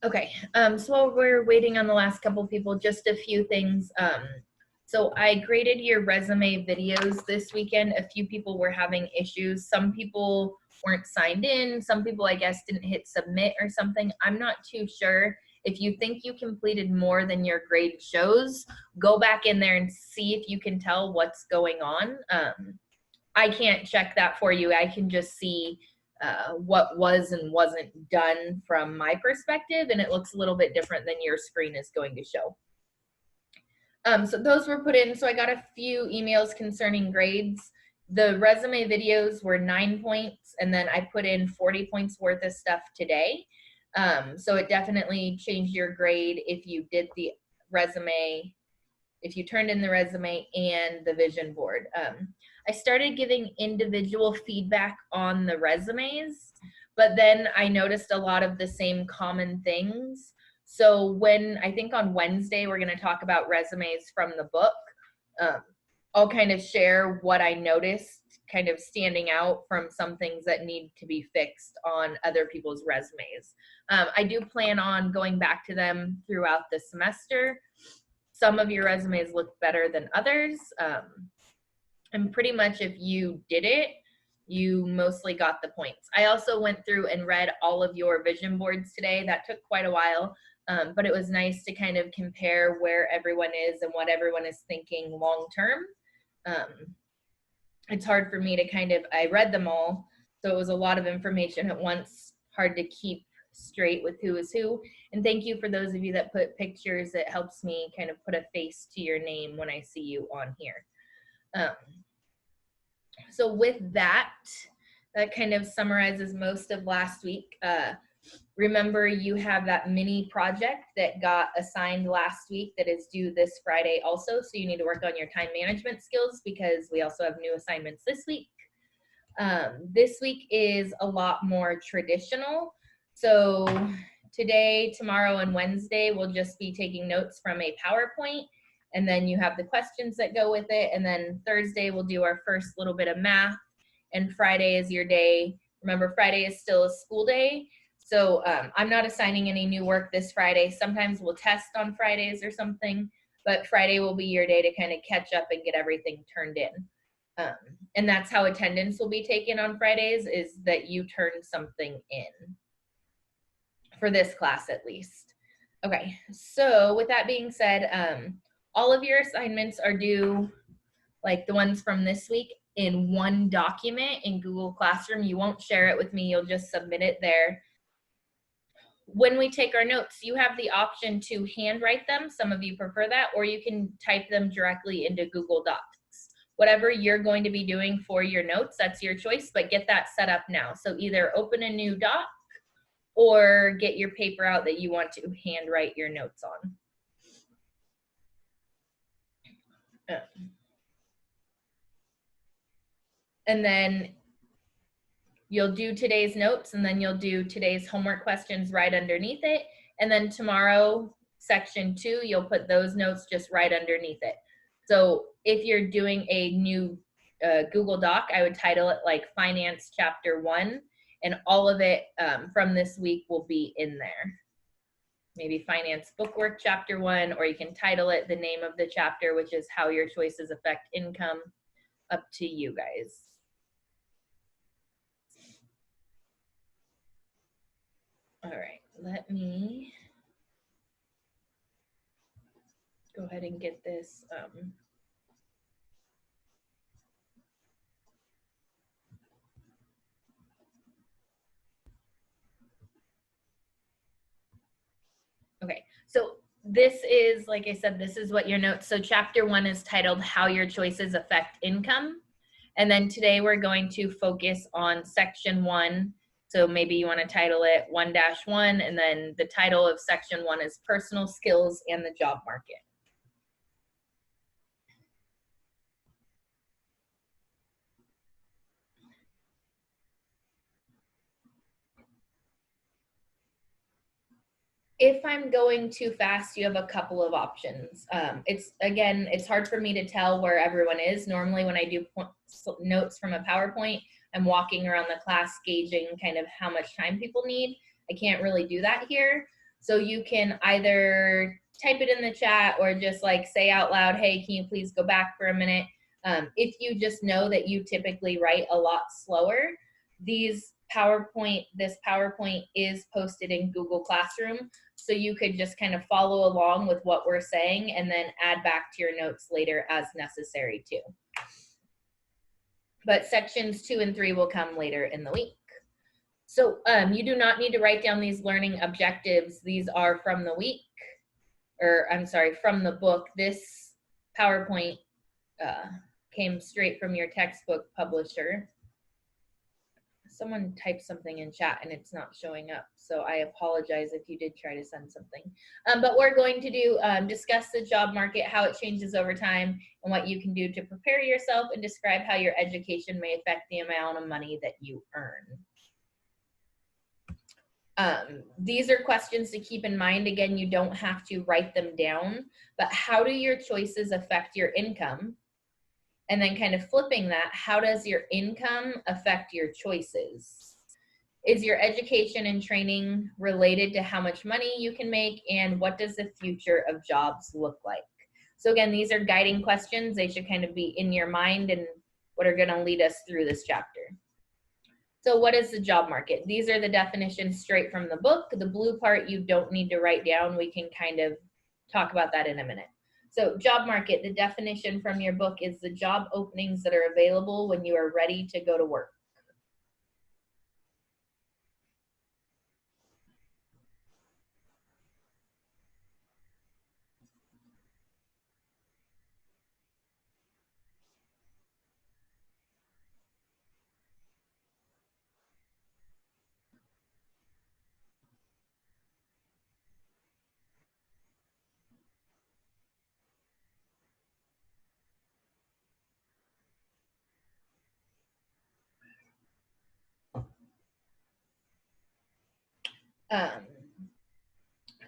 Okay, so while we're waiting on the last couple people, just a few things. So I graded your resume videos this weekend. A few people were having issues. Some people weren't signed in. Some people, I guess, didn't hit submit or something. I'm not too sure. If you think you completed more than your grade shows, go back in there and see if you can tell what's going on. I can't check that for you. I can just see what was and wasn't done from my perspective, and it looks a little bit different than your screen is going to show. So those were put in. So I got a few emails concerning grades. The resume videos were 9 points, and then I put in 40 points worth of stuff today. So it definitely changed your grade if you did the resume, if you turned in the resume and the vision board. I started giving individual feedback on the resumes, but then I noticed a lot of the same common things. So when, I think on Wednesday, we're gonna talk about resumes from the book. I'll kind of share what I noticed kind of standing out from some things that need to be fixed on other people's resumes. I do plan on going back to them throughout the semester. Some of your resumes look better than others. And pretty much if you did it, you mostly got the points. I also went through and read all of your vision boards today. That took quite a while, but it was nice to kind of compare where everyone is and what everyone is thinking long term. It's hard for me to kind of, I read them all, so it was a lot of information at once, hard to keep straight with who is who. And thank you for those of you that put pictures. It helps me kind of put a face to your name when I see you on here. So with that, that kind of summarizes most of last week. Remember, you have that mini project that got assigned last week that is due this Friday also. So you need to work on your time management skills because we also have new assignments this week. This week is a lot more traditional. So today, tomorrow, and Wednesday, we'll just be taking notes from a PowerPoint. And then you have the questions that go with it. And then Thursday, we'll do our first little bit of math. And Friday is your day. Remember, Friday is still a school day. So I'm not assigning any new work this Friday. Sometimes we'll test on Fridays or something. But Friday will be your day to kind of catch up and get everything turned in. And that's how attendance will be taken on Fridays, is that you turn something in. For this class, at least. Okay, so with that being said, all of your assignments are due, like the ones from this week, in one document in Google Classroom. You won't share it with me, you'll just submit it there. When we take our notes, you have the option to handwrite them. Some of you prefer that, or you can type them directly into Google Docs. Whatever you're going to be doing for your notes, that's your choice, but get that set up now. So either open a new doc or get your paper out that you want to handwrite your notes on. And then you'll do today's notes, and then you'll do today's homework questions right underneath it. And then tomorrow, section 2, you'll put those notes just right underneath it. So if you're doing a new Google Doc, I would title it like Finance Chapter 1, and all of it from this week will be in there. Maybe Finance Bookwork Chapter 1, or you can title it the name of the chapter, which is How Your Choices Affect Income. Up to you guys. All right, let me go ahead and get this. Okay, so this is, like I said, this is what your notes. So chapter 1 is titled How Your Choices Affect Income. And then today we're going to focus on section 1. So maybe you want to title it 1-1, and then the title of section 1 is Personal Skills and the Job Market. If I'm going too fast, you have a couple of options. It's hard for me to tell where everyone is. Normally when I do notes from a PowerPoint, I'm walking around the class gauging kind of how much time people need. I can't really do that here. So you can either type it in the chat or just like say out loud, hey, can you please go back for a minute? If you just know that you typically write a lot slower, this PowerPoint is posted in Google Classroom. So you could just kind of follow along with what we're saying and then add back to your notes later as necessary too. But sections 2 and 3 will come later in the week. So you do not need to write down these learning objectives. These are from the week, or I'm sorry, from the book. This PowerPoint came straight from your textbook publisher. Someone typed something in chat and it's not showing up. So I apologize if you did try to send something. But we're going to do discuss the job market, how it changes over time, and what you can do to prepare yourself, and describe how your education may affect the amount of money that you earn. These are questions to keep in mind. Again, you don't have to write them down, but how do your choices affect your income? And then kind of flipping that, how does your income affect your choices? Is your education and training related to how much money you can make, and what does the future of jobs look like? So again, these are guiding questions. They should kind of be in your mind and what are going to lead us through this chapter. So what is the job market? These are the definitions straight from the book. The blue part you don't need to write down. We can kind of talk about that in a minute. So job market, the definition from your book is the job openings that are available when you are ready to go to work.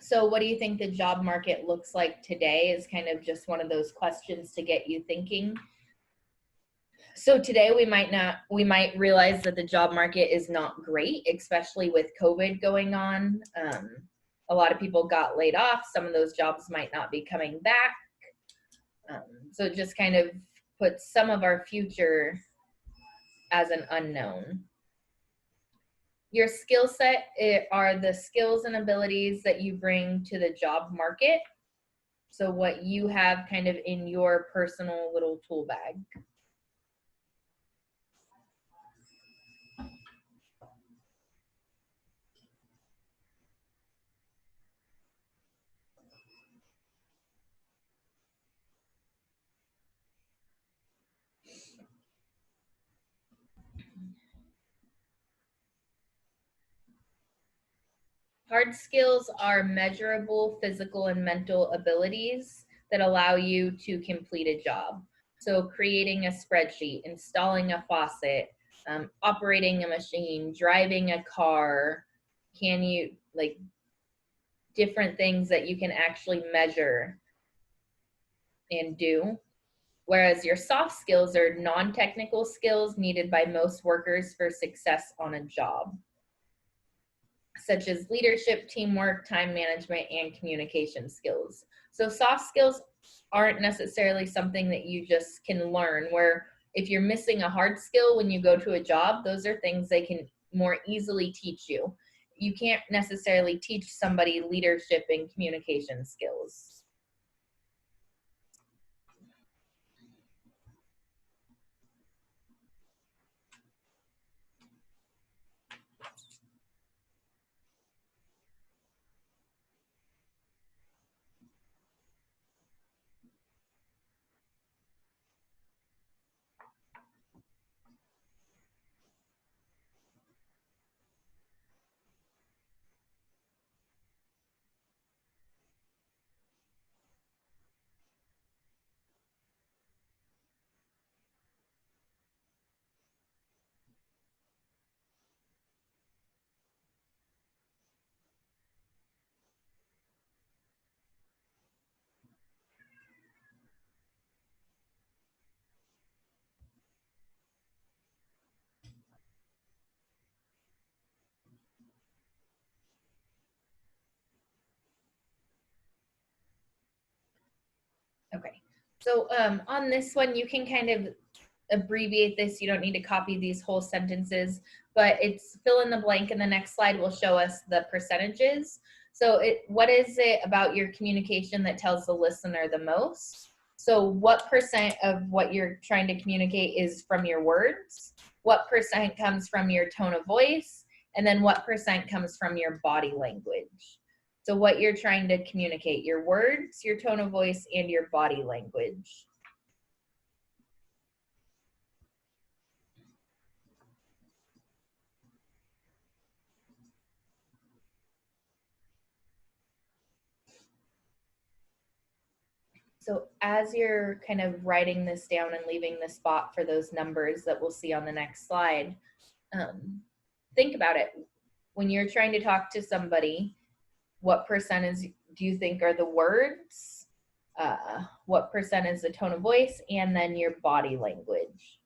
So what do you think the job market looks like today is kind of just one of those questions to get you thinking. So today we might realize that the job market is not great, especially with COVID going on. A lot of people got laid off. Some of those jobs might not be coming back. So it just kind of puts some of our future as an unknown. Your skill set are the skills and abilities that you bring to the job market. So what you have kind of in your personal little tool bag. Hard skills are measurable physical and mental abilities that allow you to complete a job. So creating a spreadsheet, installing a faucet, operating a machine, driving a car, can you, like, different things that you can actually measure and do. Whereas your soft skills are non-technical skills needed by most workers for success on a job, such as leadership, teamwork, time management, and communication skills. So soft skills aren't necessarily something that you just can learn, where if you're missing a hard skill when you go to a job, those are things they can more easily teach you. You can't necessarily teach somebody leadership and communication skills. Okay. So on this one, you can kind of abbreviate this. You don't need to copy these whole sentences, but it's fill in the blank, and the next slide will show us the percentages. So what is it about your communication that tells the listener the most? So what percent of what you're trying to communicate is from your words? What percent comes from your tone of voice? And then what percent comes from your body language? So what you're trying to communicate, your words, your tone of voice, and your body language. So as you're kind of writing this down and leaving the spot for those numbers that we'll see on the next slide, think about it. When you're trying to talk to somebody, what percentage do you think are the words? What percent is the tone of voice? And then your body language.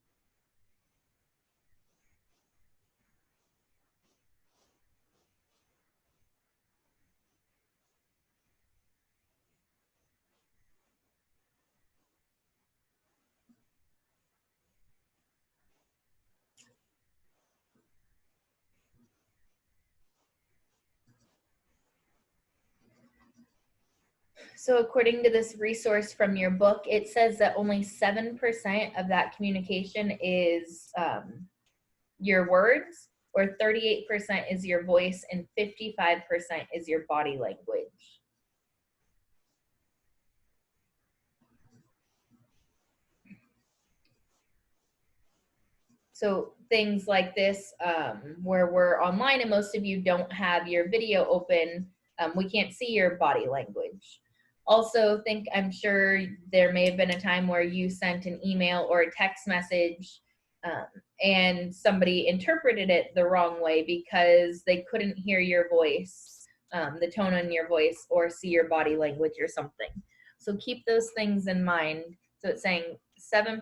So according to this resource from your book, it says that only 7% of that communication is your words, or 38% is your voice, and 55% is your body language. So things like this, where we're online and most of you don't have your video open, we can't see your body language. Also, I'm sure there may have been a time where you sent an email or a text message and somebody interpreted it the wrong way because they couldn't hear your voice, the tone in your voice, or see your body language or something. So keep those things in mind. So it's saying 7%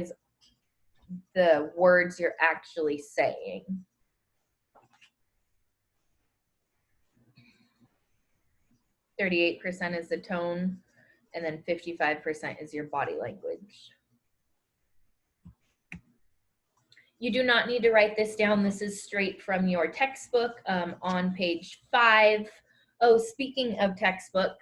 is the words you're actually saying. 38% is the tone, and then 55% is your body language. You do not need to write this down. This is straight from your textbook on page 5. Oh, speaking of textbook,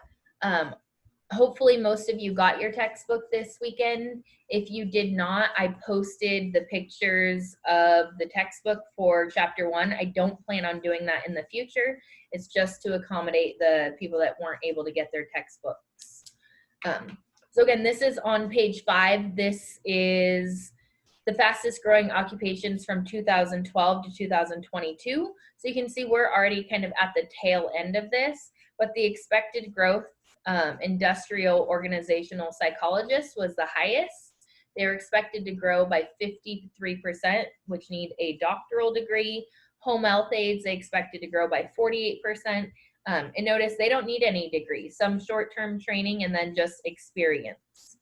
hopefully most of you got your textbook this weekend. If you did not, I posted the pictures of the textbook for chapter 1. I don't plan on doing that in the future. It's just to accommodate the people that weren't able to get their textbooks. So again, this is on page 5. This is the fastest growing occupations from 2012 to 2022. So you can see we're already kind of at the tail end of this, but the expected growth, industrial organizational psychologists was the highest. They were expected to grow by 53%, which need a doctoral degree. Home health aides, they expected to grow by 48%. And notice they don't need any degree, some short-term training and then just experience.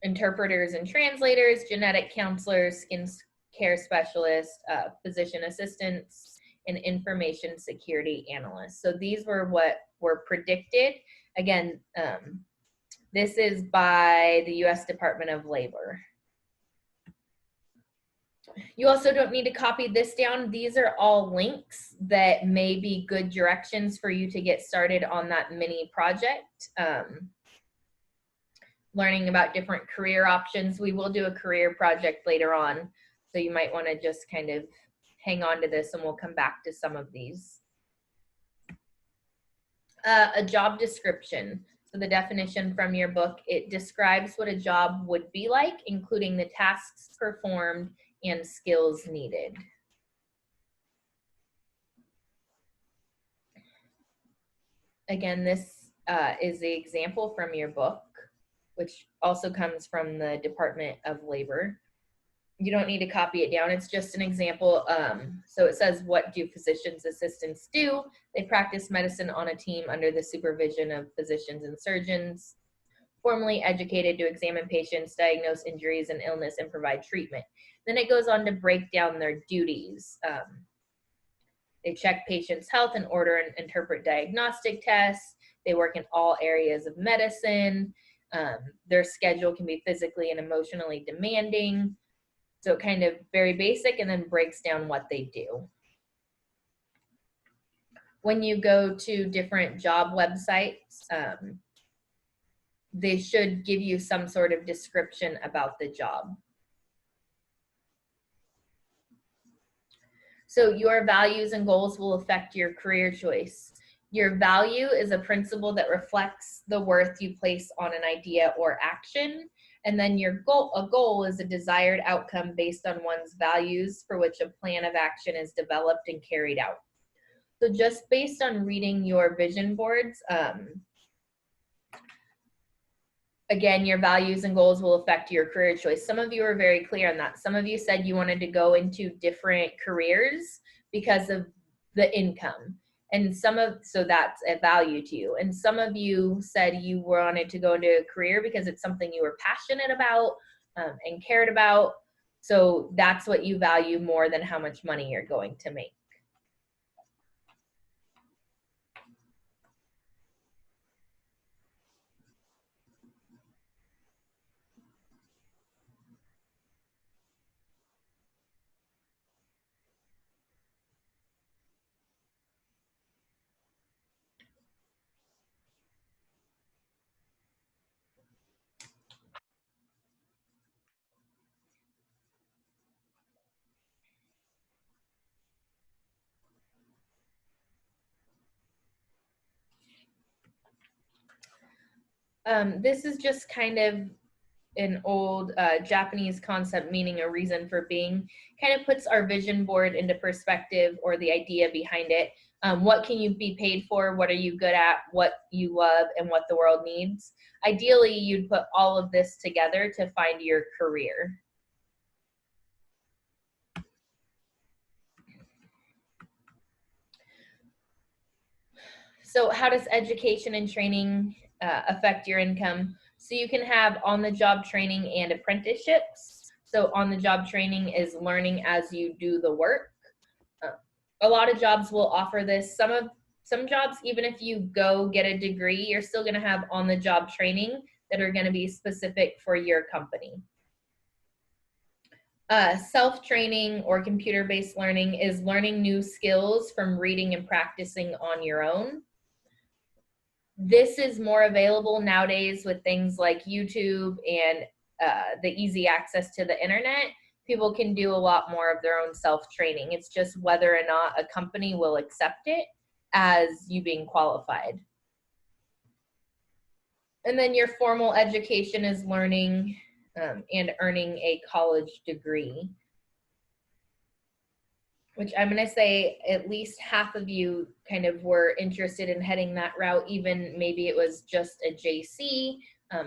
Interpreters and translators, genetic counselors, skin care specialists, physician assistants, and information security analysts. So these were what were predicted. Again, this is by the U.S. Department of Labor. You also don't need to copy this down. These are all links that may be good directions for you to get started on that mini project. Learning about different career options. We will do a career project later on, so you might want to just kind of hang on to this and we'll come back to some of these. A job description. So the definition from your book, it describes what a job would be like, including the tasks performed and skills needed. Again, this is the example from your book, which also comes from the Department of Labor. You don't need to copy it down. It's just an example. So it says, what do physician's assistants do? They practice medicine on a team under the supervision of physicians and surgeons, formally educated to examine patients, diagnose injuries and illness, and provide treatment. Then it goes on to break down their duties. They check patients' health and order and interpret diagnostic tests. They work in all areas of medicine. Their schedule can be physically and emotionally demanding. So kind of very basic, and then breaks down what they do. When you go to different job websites, they should give you some sort of description about the job. So your values and goals will affect your career choice. Your value is a principle that reflects the worth you place on an idea or action. And then a goal is a desired outcome based on one's values for which a plan of action is developed and carried out. So just based on reading your vision boards, again, your values and goals will affect your career choice. Some of you are very clear on that. Some of you said you wanted to go into different careers because of the income. And so that's a value to you. And some of you said you wanted to go into a career because it's something you were passionate about and cared about. So that's what you value more than how much money you're going to make. This is just kind of an old Japanese concept meaning a reason for being. Kind of puts our vision board into perspective, or the idea behind it. What can you be paid for? What are you good at? What you love and what the world needs? Ideally, you'd put all of this together to find your career. So how does education and training affect your income? So you can have on-the-job training and apprenticeships. So on-the-job training is learning as you do the work. A lot of jobs will offer this. Some jobs, even if you go get a degree, you're still going to have on-the-job training that are going to be specific for your company. Self-training or computer-based learning is learning new skills from reading and practicing on your own. This is more available nowadays with things like YouTube and the easy access to the internet. People can do a lot more of their own self-training. It's just whether or not a company will accept it as you being qualified. And then your formal education is learning and earning a college degree, which I'm going to say at least half of you kind of were interested in heading that route, even maybe it was just a JC.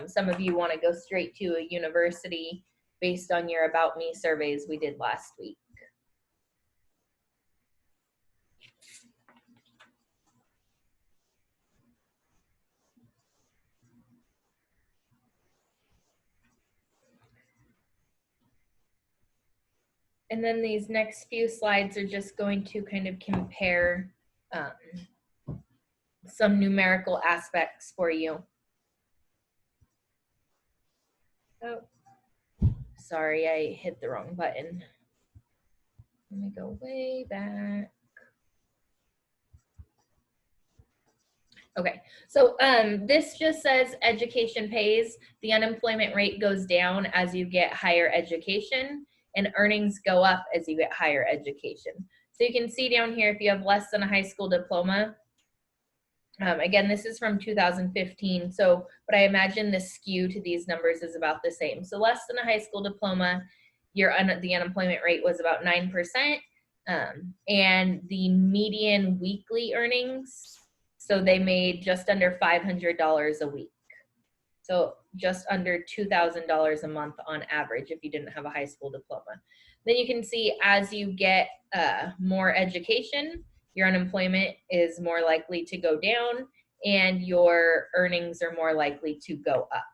Some of you want to go straight to a university based on your About Me surveys we did last week. And then these next few slides are just going to kind of compare some numerical aspects for you. Oh, sorry, I hit the wrong button. Let me go way back. Okay, so this just says education pays. The unemployment rate goes down as you get higher education, and earnings go up as you get higher education. So you can see down here, if you have less than a high school diploma, again, this is from 2015, so, but I imagine the skew to these numbers is about the same. So less than a high school diploma, the unemployment rate was about 9%, and the median weekly earnings, so they made just under $500 a week. So just under $2,000 a month on average if you didn't have a high school diploma. Then you can see as you get more education, your unemployment is more likely to go down and your earnings are more likely to go up.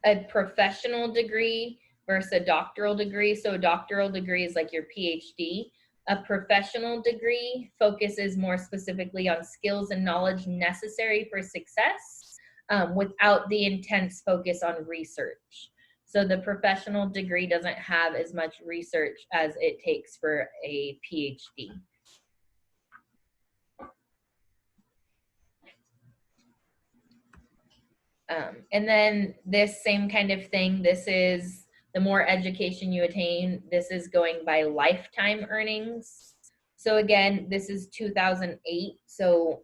A professional degree versus a doctoral degree. So a doctoral degree is like your PhD. A professional degree focuses more specifically on skills and knowledge necessary for success, without the intense focus on research. So the professional degree doesn't have as much research as it takes for a PhD. And then this same kind of thing, this is the more education you attain, this is going by lifetime earnings. So again, this is 2008. So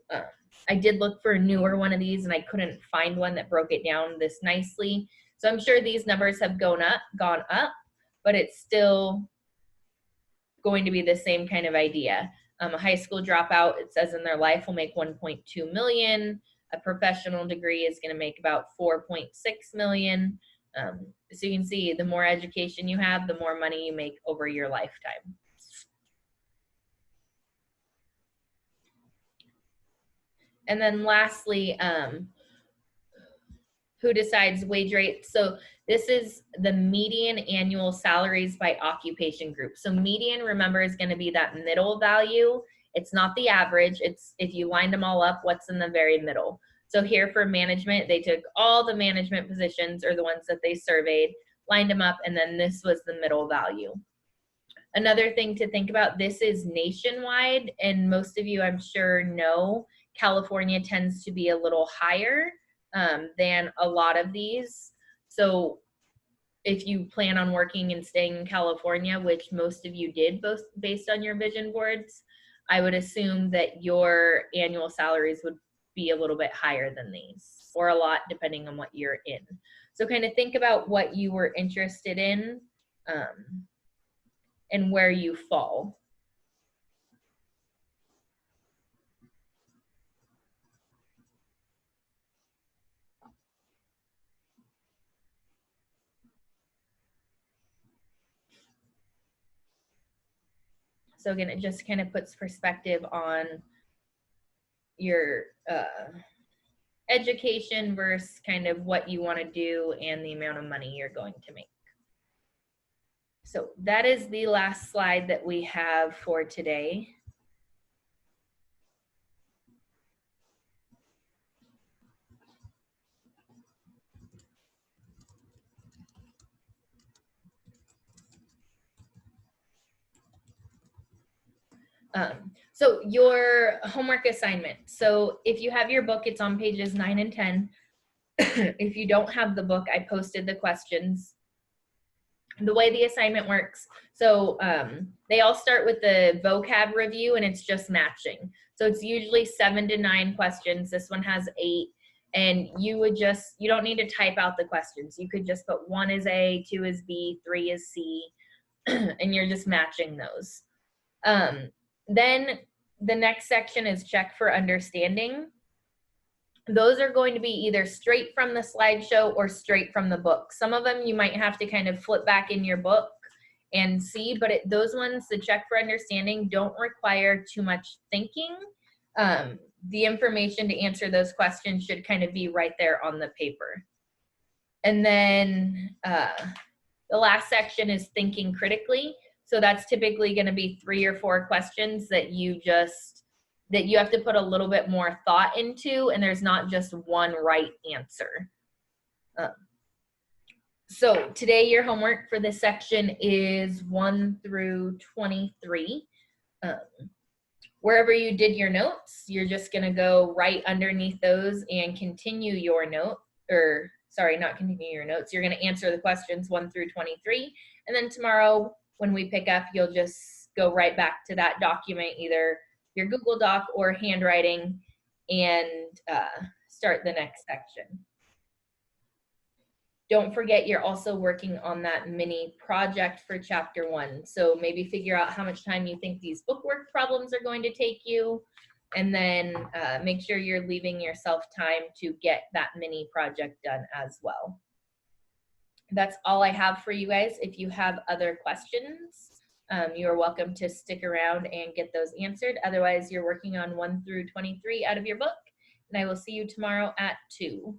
I did look for a newer one of these and I couldn't find one that broke it down this nicely. So I'm sure these numbers have gone up, but it's still going to be the same kind of idea. A high school dropout, it says in their life, will make 1.2 million. A professional degree is going to make about 4.6 million. So you can see the more education you have, the more money you make over your lifetime. And then lastly, who decides wage rate? So this is the median annual salaries by occupation group. So median, remember, is going to be that middle value. It's not the average. It's if you lined them all up, what's in the very middle. So here for management, they took all the management positions, or the ones that they surveyed, lined them up, and then this was the middle value. Another thing to think about, this is nationwide, and most of you, I'm sure, know California tends to be a little higher than a lot of these. So if you plan on working and staying in California, which most of you did, both based on your vision boards, I would assume that your annual salaries would be a little bit higher than these, or a lot, depending on what you're in. So kind of think about what you were interested in and where you fall. So again, it just kind of puts perspective on your education versus kind of what you want to do and the amount of money you're going to make. So that is the last slide that we have for today. So your homework assignment. So if you have your book, it's on pages 9 and 10. If you don't have the book, I posted the questions. The way the assignment works, so they all start with the vocab review, and it's just matching. So it's usually 7 to 9 questions. This one has 8. And you don't need to type out the questions. You could just put 1 is A, 2 is B, 3 is C, and you're just matching those. Then the next section is check for understanding. Those are going to be either straight from the slideshow or straight from the book. Some of them you might have to kind of flip back in your book and see, but those ones, the check for understanding, don't require too much thinking. The information to answer those questions should kind of be right there on the paper. And then the last section is thinking critically. So that's typically going to be 3 or 4 questions that you have to put a little bit more thought into, and there's not just one right answer. So today your homework for this section is 1 through 23. Wherever you did your notes, you're just going to go right underneath those and continue your note, or sorry, not continue your notes. You're going to answer the questions 1 through 23. And then tomorrow when we pick up, you'll just go right back to that document, either your Google Doc or handwriting, and start the next section. Don't forget, you're also working on that mini project for chapter 1. So maybe figure out how much time you think these bookwork problems are going to take you, and then make sure you're leaving yourself time to get that mini project done as well. That's all I have for you guys. If you have other questions, you are welcome to stick around and get those answered. Otherwise, you're working on 1 through 23 out of your book, and I will see you tomorrow at 2.